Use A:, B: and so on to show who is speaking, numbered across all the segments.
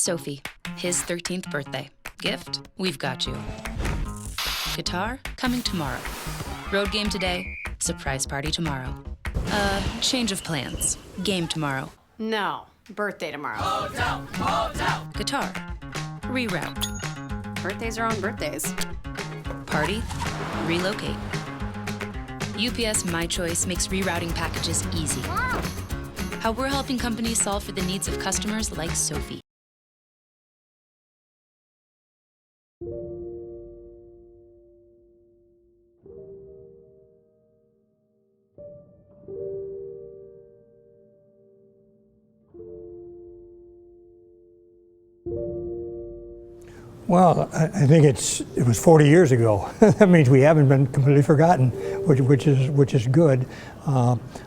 A: Sophie, his 13th birthday. Gift? We've got you. Guitar? Coming tomorrow. Road game today, surprise party tomorrow. Change of plans. Game tomorrow.
B: No, birthday tomorrow.
A: Hotel! Guitar. Reroute.
B: Birthdays are on birthdays.
A: Party? Relocate. UPS My Choice makes rerouting packages easy. How we're helping companies solve for the needs of customers like Sophie.
C: Well, I think it was 40 years ago. That means we haven't been completely forgotten, which is good.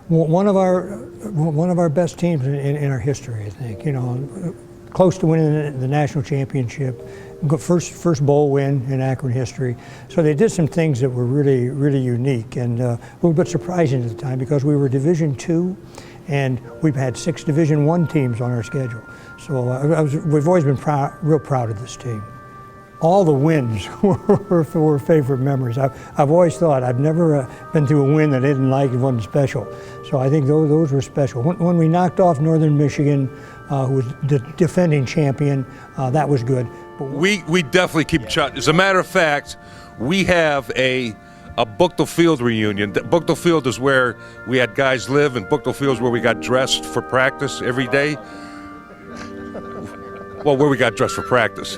C: One of our best teams in our history, I think. You know, close to winning the national championship, first bowl win in Akron history. So they did some things that were really unique and a little bit surprising at the time because we were Division II, and we've had 6 Division I teams on our schedule. So we've always been real proud of this team. All the wins were favorite memories. I've always thought I've never been through a win that I didn't like and wasn't special. So I think those were special. When we knocked off Northern Michigan, who was the defending champion, that was good. But
D: we definitely keep track. As a matter of fact, we have a Bookdale Field reunion. Bookdale Field is where we had guys live, and Bookdale Field is where we got dressed for practice every day. Well, where we got dressed for practice.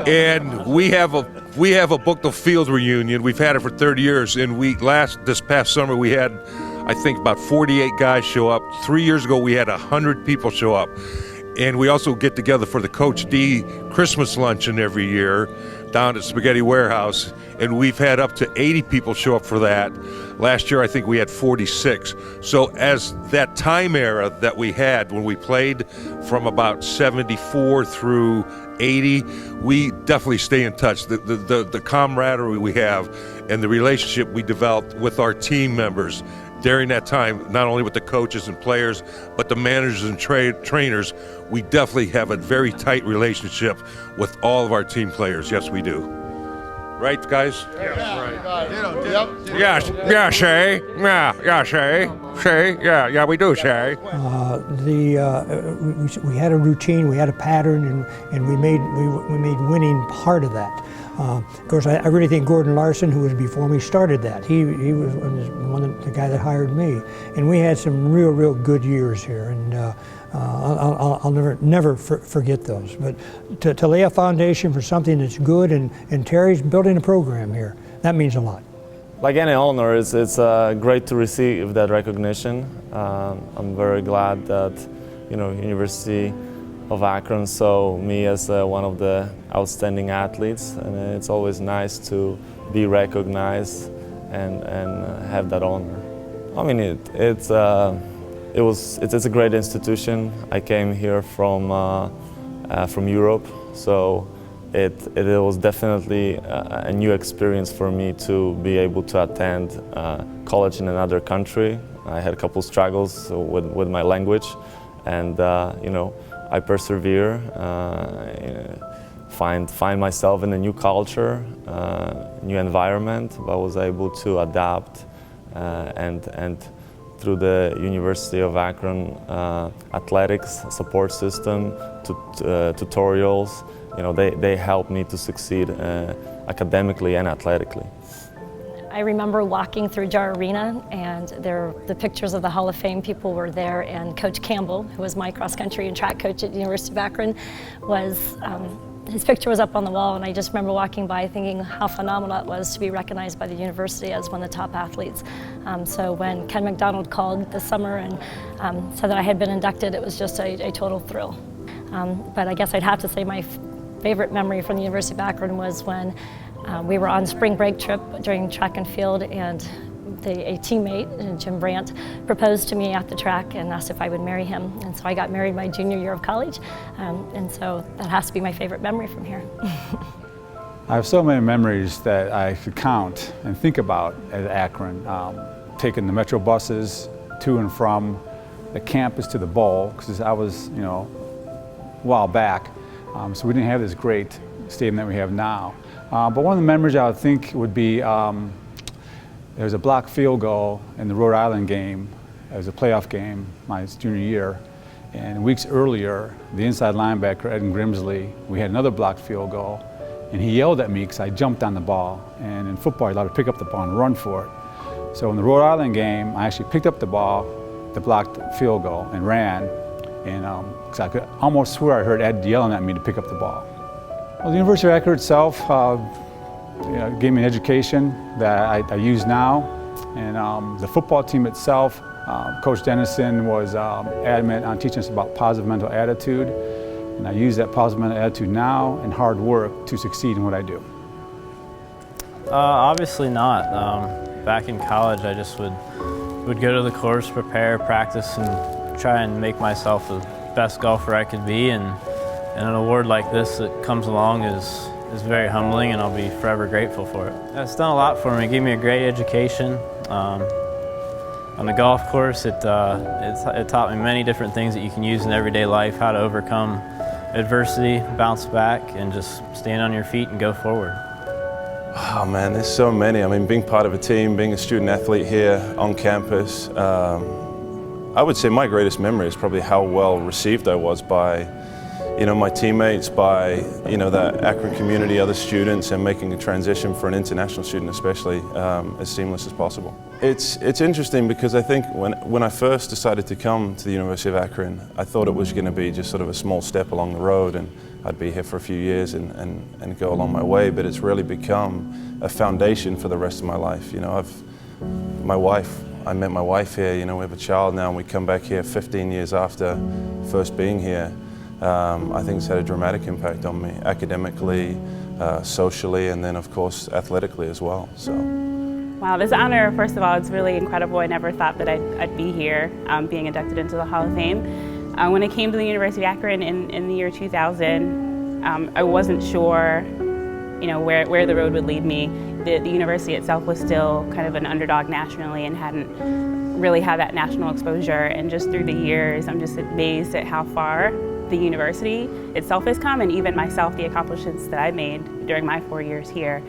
D: And we have a Bookdale Field reunion. We've had it for 30 years, and this past summer we had, I think, about 48 guys show up. 3 years ago we had 100 people show up. And we also get together for the Coach D Christmas luncheon every year down at Spaghetti Warehouse, and we've had up to 80 people show up for that. Last year I think we had 46. So as that time era that we had when we played from about 74 through 80, we definitely stay in touch. The camaraderie we have and the relationship we developed with our team members during that time, not only with the coaches and players, but the managers and trainers, we definitely have a very tight relationship with all of our team players. Yes, we do. Right, guys?
E: Yeah, right.
D: Yeah, Shay. Yeah, Shay. Shay, yeah, we do, Shay.
C: We had a routine, we had a pattern, and we made winning part of that. Of course, I really think Gordon Larson, who was before me, started that. He was the guy that hired me, and we had some real good years here, and I'll never forget those. But to lay a foundation for something that's good, and Terry's building a program here, that means a lot.
F: Like any honor, it's great to receive that recognition. I'm very glad that University of Akron saw me as one of the outstanding athletes, and it's always nice to be recognized and have that honor. I mean, it's a great institution. I came here from Europe, so it was definitely a new experience for me to be able to attend college in another country. I had a couple struggles with my language, and I persevere, find myself in a new culture, new environment, but I was able to adapt and through the University of Akron athletics support system, tutorials, they helped me to succeed academically and athletically.
G: I remember walking through Jar Arena, and the pictures of the Hall of Fame people were there, and Coach Campbell, who was my cross-country and track coach at the University of Akron, his picture was up on the wall, and I just remember walking by thinking how phenomenal it was to be recognized by the university as one of the top athletes. So when Ken McDonald called this summer and said that I had been inducted, it was just a total thrill. But I guess I'd have to say my favorite memory from the University of Akron was when we were on spring break trip during track and field, and a teammate, Jim Brandt, proposed to me at the track and asked if I would marry him. And so I got married my junior year of college, and so that has to be my favorite memory from here.
E: I have so many memories that I could count and think about at Akron. Taking the Metro buses to and from the campus to the bowl, because I was, a while back, So we didn't have this great stadium that we have now. But one of the memories I would think would be there was a blocked field goal in the Rhode Island game. It was a playoff game my junior year. And weeks earlier, the inside linebacker, Ed Grimsley, we had another blocked field goal. And he yelled at me because I jumped on the ball. And in football, you're allowed to pick up the ball and run for it. So in the Rhode Island game, I actually picked up the ball, the blocked field goal, and ran. And because I could almost swear I heard Ed yelling at me to pick up the ball. Well, the University of Akron itself gave me an education that I use now. And the football team itself, Coach Dennison was adamant on teaching us about positive mental attitude. And I use that positive mental attitude now and hard work to succeed in what I do.
H: Obviously not. Back in college, I just would go to the course, prepare, practice, and try and make myself the best golfer I could be. And an award like this that comes along is very humbling, and I'll be forever grateful for it. It's done a lot for me. It gave me a great education. On the golf course, it taught me many different things that you can use in everyday life, how to overcome adversity, bounce back, and just stand on your feet and go forward.
I: Oh man, there's so many. I mean, being part of a team, being a student athlete here on campus, I would say my greatest memory is probably how well received I was by my teammates, by the Akron community, other students, and making a transition for an international student especially as seamless as possible. It's interesting because I think when I first decided to come to the University of Akron, I thought it was going to be just sort of a small step along the road, and I'd be here for a few years and go along my way, but it's really become a foundation for the rest of my life. I met my wife here, we have a child now, and we come back here 15 years after first being here. I think it's had a dramatic impact on me, academically, socially, and then of course athletically as well. So.
J: Wow, this honor, first of all, it's really incredible. I never thought that I'd be here, being inducted into the Hall of Fame. When I came to the University of Akron in the year 2000, I wasn't sure, where the road would lead me. The university itself was still kind of an underdog nationally and hadn't really had that national exposure. And just through the years, I'm just amazed at how far the university itself has come, and even myself, the accomplishments that I made during my 4 years here.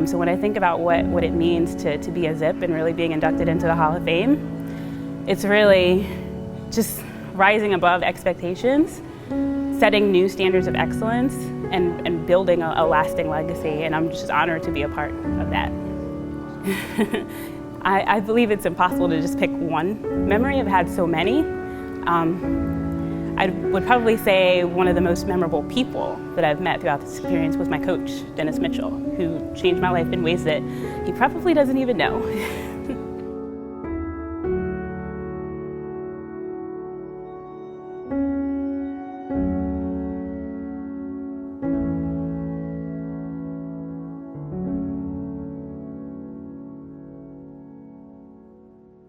J: So when I think about what it means to be a Zip and really being inducted into the Hall of Fame, it's really just rising above expectations, setting new standards of excellence, and building a lasting legacy, and I'm just honored to be a part of that. I believe it's impossible to just pick one memory. I've had so many. I would probably say one of the most memorable people that I've met throughout this experience was my coach, Dennis Mitchell, who changed my life in ways that he probably doesn't even know.